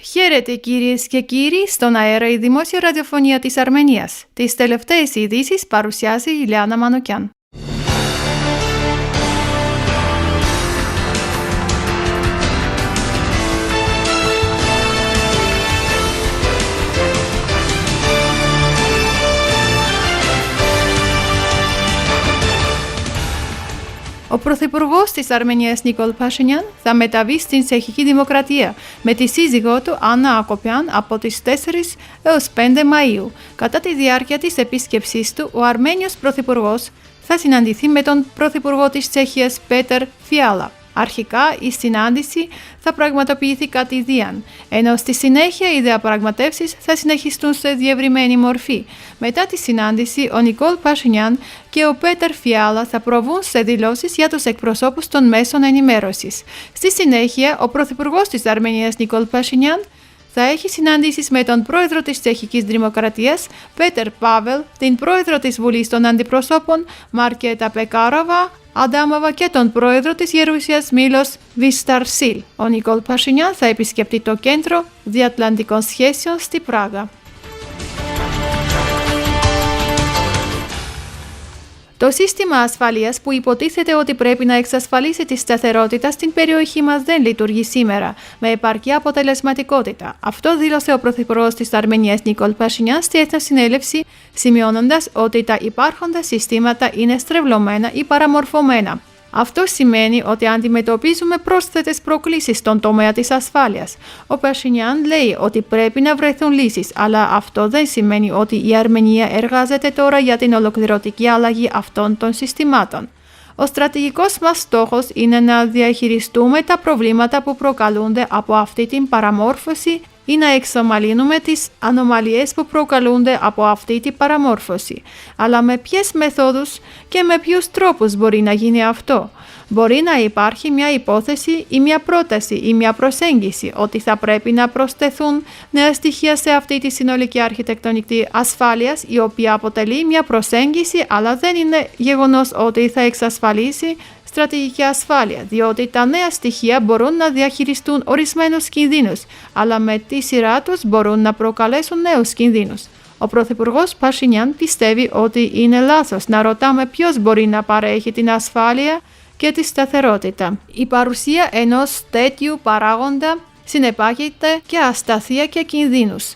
Χαίρετε κυρίες και κύριοι, στον αέρα η δημόσια ραδιοφωνία της Αρμενίας. Τις τελευταίες ειδήσεις παρουσιάζει η Λιάννα Μανοκιάν. Ο Πρωθυπουργός της Αρμενίας Νικόλ Πασινιάν θα μεταβεί στην Τσεχική Δημοκρατία με τη σύζυγό του Άννα Ακοπιάν από τις 4 έως 5 Μαΐου. Κατά τη διάρκεια της επίσκεψής του, ο Αρμένιος Πρωθυπουργός θα συναντηθεί με τον Πρωθυπουργό της Τσεχίας Πέτερ Φιάλα. Αρχικά η συνάντηση θα πραγματοποιηθεί κατηδίαν, ενώ στη συνέχεια οι διαπραγματεύσεις θα συνεχιστούν σε διευρυμένη μορφή. Μετά τη συνάντηση, ο Νικόλ Πασινιάν και ο Πέτερ Φιάλα θα προβούν σε δηλώσεις για τους εκπροσώπους των μέσων ενημέρωσης. Στη συνέχεια, ο Πρωθυπουργός της Αρμενίας Νικόλ Πασινιάν θα έχει συναντήσεις με τον πρόεδρο της Τσεχικής Δημοκρατίας, Πέτερ Πάβελ, την πρόεδρο της Βουλής των Αντιπροσώπων, Μάρκετα Πεκάροβα Αντάμοβα και τον πρόεδρο της Γερουσίας Μίλος Βισταρσίλ. Ο Νικόλ Πασινιάν θα επισκεφτεί το κέντρο διατλαντικών σχέσεων στη Πράγα. Το σύστημα ασφαλείας που υποτίθεται ότι πρέπει να εξασφαλίσει τη σταθερότητα στην περιοχή μας δεν λειτουργεί σήμερα με επαρκή αποτελεσματικότητα. Αυτό δήλωσε ο Πρωθυπουργός της Αρμενίας Νικόλ Πασινιάν στη Εθνοσυνέλευση, σημειώνοντας ότι τα υπάρχοντα συστήματα είναι στρεβλωμένα ή παραμορφωμένα. Αυτό σημαίνει ότι αντιμετωπίζουμε πρόσθετες προκλήσεις στον τομέα της ασφάλειας. Ο Πασινιάν λέει ότι πρέπει να βρεθούν λύσεις, αλλά αυτό δεν σημαίνει ότι η Αρμενία εργάζεται τώρα για την ολοκληρωτική αλλαγή αυτών των συστημάτων. Ο στρατηγικός μας στόχος είναι να διαχειριστούμε τα προβλήματα που προκαλούνται από αυτή την παραμόρφωση ή να εξομαλύνουμε τις ανομαλίες που προκαλούνται από αυτή την παραμόρφωση. Αλλά με ποιες μεθόδους και με ποιους τρόπους μπορεί να γίνει αυτό? Μπορεί να υπάρχει μια υπόθεση ή μια πρόταση ή μια προσέγγιση ότι θα πρέπει να προσθεθούν νέα στοιχεία σε αυτή τη συνολική αρχιτεκτονική ασφάλειας, η οποία αποτελεί μια προσέγγιση, αλλά δεν είναι γεγονός ότι θα εξασφαλίσει στρατηγική ασφάλεια, διότι τα νέα στοιχεία μπορούν να διαχειριστούν ορισμένους κινδύνους, αλλά με τη σειρά τους μπορούν να προκαλέσουν νέους κινδύνους. Ο Πρωθυπουργός Πασινιάν πιστεύει ότι είναι λάθος να ρωτάμε ποιος μπορεί να παρέχει την ασφάλεια και τη σταθερότητα. Η παρουσία ενός τέτοιου παράγοντα συνεπάγεται και ασταθεία και κινδύνους.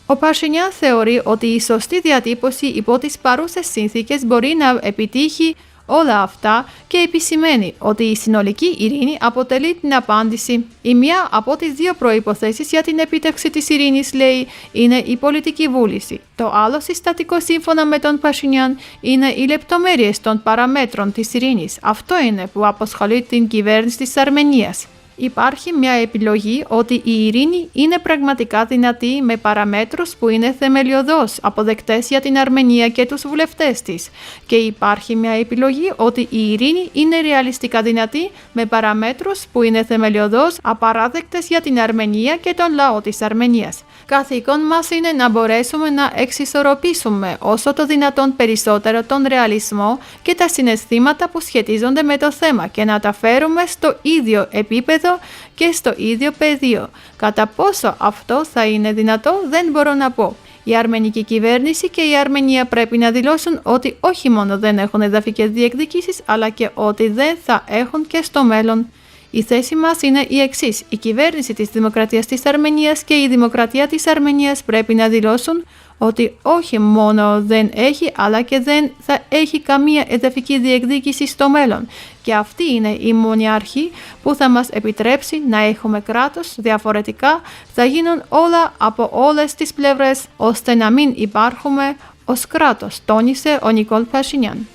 Ο Πασινιάν θεωρεί ότι η σωστή διατύπωση υπό τις παρούσες συνθήκες μπορεί να επιτύχει όλα αυτά και επισημαίνει ότι η συνολική ειρήνη αποτελεί την απάντηση. Η μία από τις δύο προϋποθέσεις για την επίτευξη της ειρήνης, λέει, είναι η πολιτική βούληση. Το άλλο συστατικό σύμφωνα με τον Πασινιάν είναι οι λεπτομέρειες των παραμέτρων της ειρήνης. Αυτό είναι που απασχολεί την κυβέρνηση της Αρμενίας. Υπάρχει μια επιλογή ότι η ειρήνη είναι πραγματικά δυνατή με παραμέτρους που είναι θεμελιωδώς αποδεκτές για την Αρμενία και τους βουλευτές της. Και υπάρχει μια επιλογή ότι η ειρήνη είναι ρεαλιστικά δυνατή με παραμέτρους που είναι θεμελιωδώς απαράδεκτες για την Αρμενία και τον λαό της Αρμενίας. Καθήκον μας είναι να μπορέσουμε να εξισορροπήσουμε όσο το δυνατόν περισσότερο τον ρεαλισμό και τα συναισθήματα που σχετίζονται με το θέμα και να τα φέρουμε στο ίδιο επίπεδο και στο ίδιο πεδίο. Κατά πόσο αυτό θα είναι δυνατό δεν μπορώ να πω. Η αρμενική κυβέρνηση και η Αρμενία πρέπει να δηλώσουν ότι όχι μόνο δεν έχουν εδαφικές διεκδικήσεις, αλλά και ότι δεν θα έχουν και στο μέλλον. Η θέση μας είναι η εξής. Η κυβέρνηση της Δημοκρατίας της Αρμενίας και η Δημοκρατία της Αρμενίας πρέπει να δηλώσουν ότι όχι μόνο δεν έχει, αλλά και δεν θα έχει καμία εδαφική διεκδίκηση στο μέλλον. Και αυτή είναι η μόνη αρχή που θα μας επιτρέψει να έχουμε κράτος. Διαφορετικά θα γίνουν όλα από όλες τις πλευρές, ώστε να μην υπάρχουμε ως κράτος, τόνισε ο Νικόλ Πασινιάν.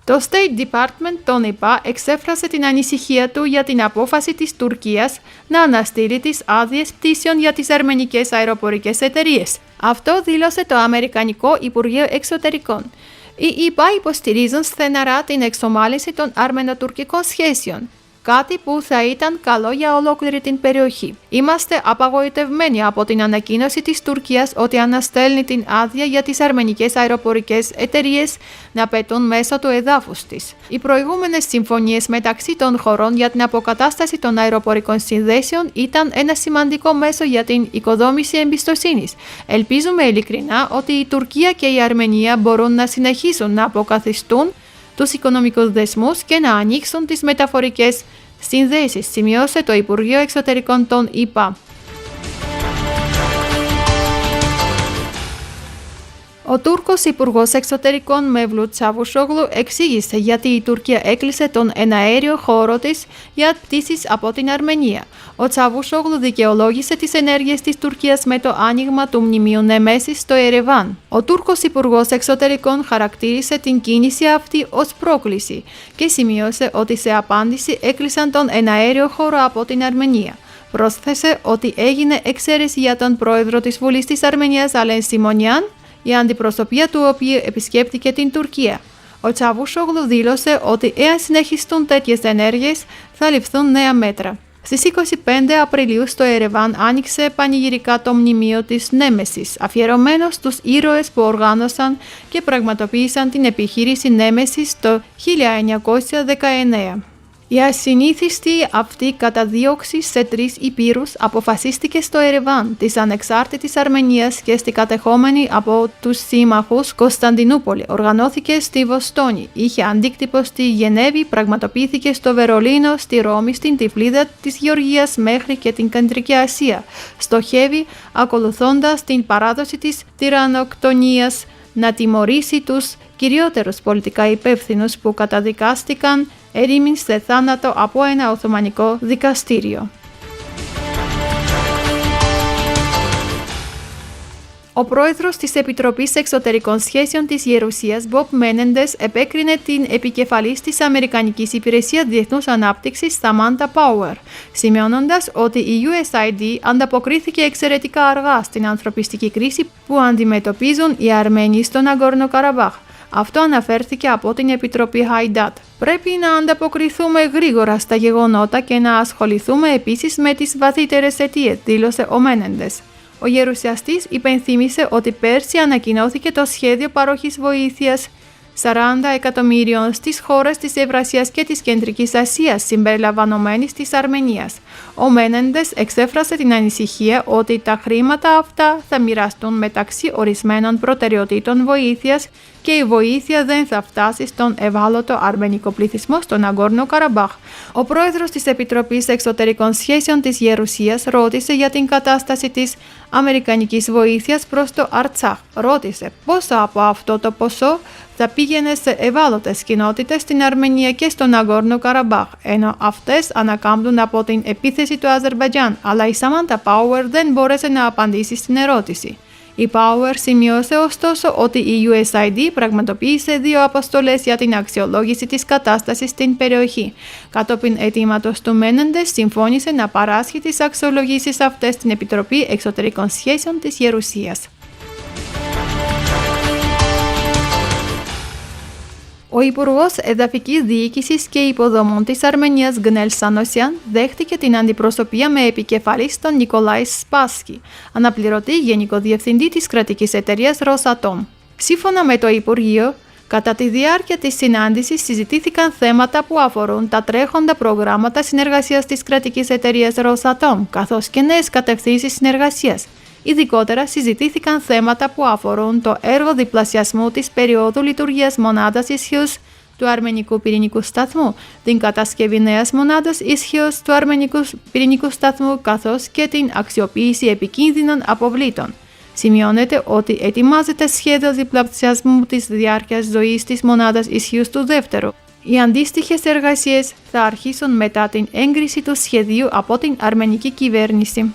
Το State Department των ΗΠΑ εξέφρασε την ανησυχία του για την απόφαση της Τουρκίας να αναστείλει τις άδειες πτήσεων για τις αρμενικές αεροπορικές εταιρείες. Αυτό δήλωσε το Αμερικανικό Υπουργείο Εξωτερικών. Οι ΗΠΑ υποστηρίζουν στεναρά την εξομάλυνση των αρμενοτουρκικών σχέσεων. κάτι που θα ήταν καλό για ολόκληρη την περιοχή. Είμαστε απαγοητευμένοι από την ανακοίνωση της Τουρκίας ότι αναστέλνει την άδεια για τις αρμενικές αεροπορικές εταιρείες να πετούν μέσω του εδάφους της. Οι προηγούμενες συμφωνίες μεταξύ των χωρών για την αποκατάσταση των αεροπορικών συνδέσεων ήταν ένα σημαντικό μέσο για την οικοδόμηση εμπιστοσύνης. Ελπίζουμε ειλικρινά ότι η Τουρκία και η Αρμενία μπορούν να συνεχίσουν να αποκαθιστούν τους οικονομικούς δεσμούς και να ανοίξουν τις μεταφορικές συνδέσεις, σημειώσε το Υπουργείο Εξωτερικών των ΗΠΑ. Ο Τούρκος Υπουργός Εξωτερικών Μεύλουτ Τσαβουσόγλου εξήγησε γιατί η Τουρκία έκλεισε τον εναέριο χώρο της για πτήσεις από την Αρμενία. Ο Τσαβουσόγλου δικαιολόγησε τις ενέργειες της Τουρκίας με το άνοιγμα του μνημείου Νεμέσης στο Ερεβάν. Ο Τούρκος Υπουργός Εξωτερικών χαρακτήρισε την κίνηση αυτή ως πρόκληση και σημείωσε ότι σε απάντηση έκλεισαν τον εναέριο χώρο από την Αρμενία. Πρόσθεσε ότι έγινε εξαίρεση για τον πρόεδρο της Βουλής της Αρμενίας Αλέν Σιμονιάν, η αντιπροσωπεία του οποίου επισκέπτηκε την Τουρκία. Ο Τσαβούσογλου δήλωσε ότι εάν συνεχιστούν τέτοιες ενέργειες θα ληφθούν νέα μέτρα. Στις 25 Απριλίου στο Ερεβάν άνοιξε πανηγυρικά το μνημείο της Νέμεσης, αφιερωμένο στους ήρωες που οργάνωσαν και πραγματοποίησαν την επιχείρηση Νέμεσης το 1919. Η ασυνήθιστη αυτή καταδίωξη σε 3 υπήρους αποφασίστηκε στο Ερεβάν της ανεξάρτητης Αρμενίας και στη κατεχόμενη από τους σύμμαχους Κωνσταντινούπολη. Οργανώθηκε στη Βοστόνη, είχε αντίκτυπο στη Γενέβη, πραγματοποιήθηκε στο Βερολίνο, στη Ρώμη, στην Τυφλίδα της Γεωργίας μέχρι και την Κεντρική Ασία. Στοχεύει, ακολουθώντας την παράδοση της τυρανοκτονίας, να τιμωρήσει τους κυριότερους πολιτικά υπεύθυνους που καταδικάστηκαν ερήμην σε θάνατο από ένα Οθωμανικό δικαστήριο. Ο πρόεδρος της Επιτροπής Εξωτερικών Σχέσεων της Γερουσίας, Μπομπ Μένεντες, επέκρινε την επικεφαλής της Αμερικανικής Υπηρεσίας Διεθνούς Ανάπτυξης, Σαμάντα Πάουερ, σημειώνοντας ότι η USAID ανταποκρίθηκε εξαιρετικά αργά στην ανθρωπιστική κρίση που αντιμετωπίζουν οι Αρμένοι στο Ναγκόρνο Καραμπάχ. Αυτό αναφέρθηκε από την Επιτροπή Χαϊντάτ. Πρέπει να ανταποκριθούμε γρήγορα στα γεγονότα και να ασχοληθούμε επίσης με τις βαθύτερες αιτίες, δήλωσε ο Μένεντες. Ο γερουσιαστής υπενθύμησε ότι πέρσι ανακοινώθηκε το σχέδιο παροχής βοήθειας 40 εκατομμύριων στις χώρες της Ευρασίας και της Κεντρικής Ασίας, συμπεριλαμβανομένης της Αρμενίας. Ο Μένεντες εξέφρασε την ανησυχία ότι τα χρήματα αυτά θα μοιραστούν μεταξύ ορισμένων προτεραιοτήτων βοήθειας και η βοήθεια δεν θα φτάσει στον ευάλωτο αρμενικό πληθυσμό στον Ναγκόρνο Καραμπάχ. Ο πρόεδρος της Επιτροπής Εξωτερικών Σχέσεων της Γερουσίας ρώτησε για την κατάσταση της αμερικανικής βοήθειας προς το Αρτσάχ. Ρώτησε πόσο από αυτό το ποσό θα πήγαινε σε ευάλωτες κοινότητες στην Αρμενία και στον Ναγκόρνο Καραμπάχ, ενώ αυτές ανακάμπτουν από την επίθεση του Αζερμπαϊτζάν, αλλά η Σαμάντα Πάουερ δεν μπόρεσε να απαντήσει στην ερώτηση. Η Πάουερ σημειώσε ωστόσο ότι η USAID πραγματοποίησε 2 αποστολές για την αξιολόγηση της κατάστασης στην περιοχή. Κατόπιν αιτήματος του Μένεντες, συμφώνησε να παράσχει τις αξιολογήσεις αυτές στην Επιτροπή Εξωτερικών Σχέσεων της Γερουσίας. Ο Υπουργός Εδαφικής Διοίκησης και Υποδομών της Αρμενίας Γνέλ Σανοσιάν δέχτηκε την αντιπροσωπεία με επικεφαλής τον Νικολάη Σπάσχη, αναπληρωτή Γενικό Διευθυντή της κρατικής εταιρείας Ροσατόμ. Σύμφωνα με το Υπουργείο, κατά τη διάρκεια της συνάντησης συζητήθηκαν θέματα που αφορούν τα τρέχοντα προγράμματα συνεργασίας της κρατικής εταιρείας Ροσατόμ, καθώς και νέες κατευθύνσεις συνεργασίας. Ειδικότερα συζητήθηκαν θέματα που αφορούν το έργο διπλασιασμού της περίοδου λειτουργίας μονάδας ισχύως του Αρμενικού Πυρηνικού Σταθμού, την κατασκευή νέας μονάδας ισχύως του Αρμενικού Πυρηνικού Σταθμού, καθώς και την αξιοποίηση επικίνδυνων αποβλήτων. Σημειώνεται ότι ετοιμάζεται σχέδιο διπλασιασμού της διάρκειας ζωής της μονάδας ισχύως του δεύτερου. Οι αντίστοιχες εργασίες θα αρχίσουν μετά την έγκριση του σχεδίου από την αρμενική κυβέρνηση.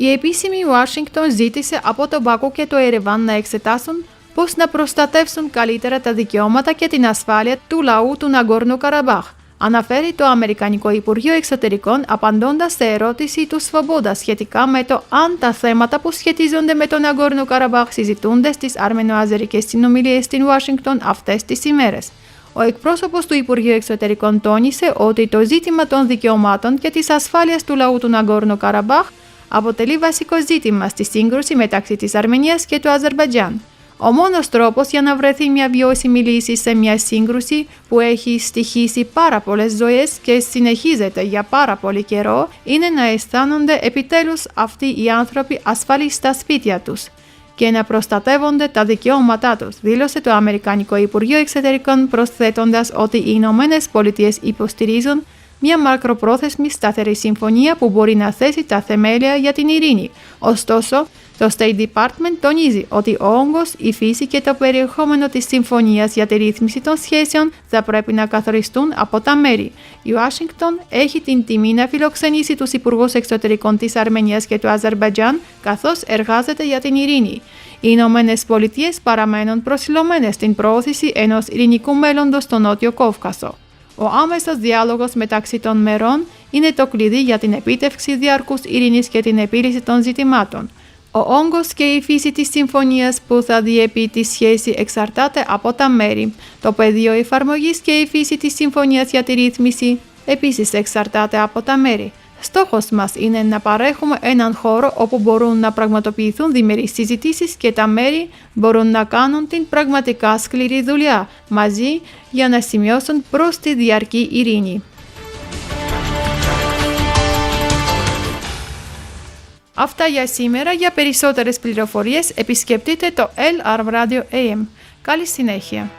Η επίσημη Ουάσιγκτον ζήτησε από τον Μπακού και το Ερεβάν να εξετάσουν πώς να προστατεύσουν καλύτερα τα δικαιώματα και την ασφάλεια του λαού του Ναγκόρνο Καραμπάχ. αναφέρει το Αμερικανικό Υπουργείο Εξωτερικών απαντώντας σε ερώτηση του Σβομπόντα σχετικά με το αν τα θέματα που σχετίζονται με τον Ναγκόρνο Καραμπάχ συζητούνται στις αρμενο-αζερικές συνομιλίες στην Ουάσιγκτον αυτές τις ημέρες. Ο εκπρόσωπος του Υπουργείου Εξωτερικών τόνισε ότι το ζήτημα των δικαιωμάτων και της ασφάλειας του λαού του Ναγκόρνο Καραμπάχ αποτελεί βασικό ζήτημα στη σύγκρουση μεταξύ της Αρμενίας και του Αζερμπαϊτζάν. Ο μόνος τρόπος για να βρεθεί μια βιώσιμη λύση σε μια σύγκρουση που έχει στοιχήσει πάρα πολλές ζωές και συνεχίζεται για πάρα πολύ καιρό είναι να αισθάνονται επιτέλους αυτοί οι άνθρωποι ασφαλείς στα σπίτια τους και να προστατεύονται τα δικαιώματά τους, δήλωσε το Αμερικανικό Υπουργείο Εξωτερικών, προσθέτοντας ότι οι Ηνωμένες Πολιτείες υποστηρίζουν μια μακροπρόθεσμη σταθερή συμφωνία που μπορεί να θέσει τα θεμέλια για την ειρήνη. Ωστόσο, το State Department τονίζει ότι ο όγκος, η φύση και το περιεχόμενο της συμφωνίας για τη ρύθμιση των σχέσεων θα πρέπει να καθοριστούν από τα μέρη. Η Ουάσιγκτον έχει την τιμή να φιλοξενήσει τους υπουργούς εξωτερικών της Αρμενίας και του Αζερμπαϊτζάν, καθώς εργάζεται για την ειρήνη. Οι Ηνωμένες Πολιτείες παραμένουν προσιλωμένες στην προώθηση ενός ειρηνικού μέλλοντος στο Νότιο Καύκασο. Ο άμεσος διάλογος μεταξύ των μερών είναι το κλειδί για την επίτευξη διαρκούς ειρήνης και την επίλυση των ζητημάτων. Ο όγκος και η φύση της συμφωνίας που θα διέπει τη σχέση εξαρτάται από τα μέρη. Το πεδίο εφαρμογής και η φύση της συμφωνίας για τη ρύθμιση επίσης εξαρτάται από τα μέρη. Στόχος μας είναι να παρέχουμε έναν χώρο όπου μπορούν να πραγματοποιηθούν διμερείς συζητήσεις και τα μέρη μπορούν να κάνουν την πραγματικά σκληρή δουλειά μαζί για να σημειώσουν προς τη διαρκή ειρήνη. Αυτά για σήμερα. Για περισσότερες πληροφορίες επισκεφτείτε το LR Radio AM. Καλή συνέχεια.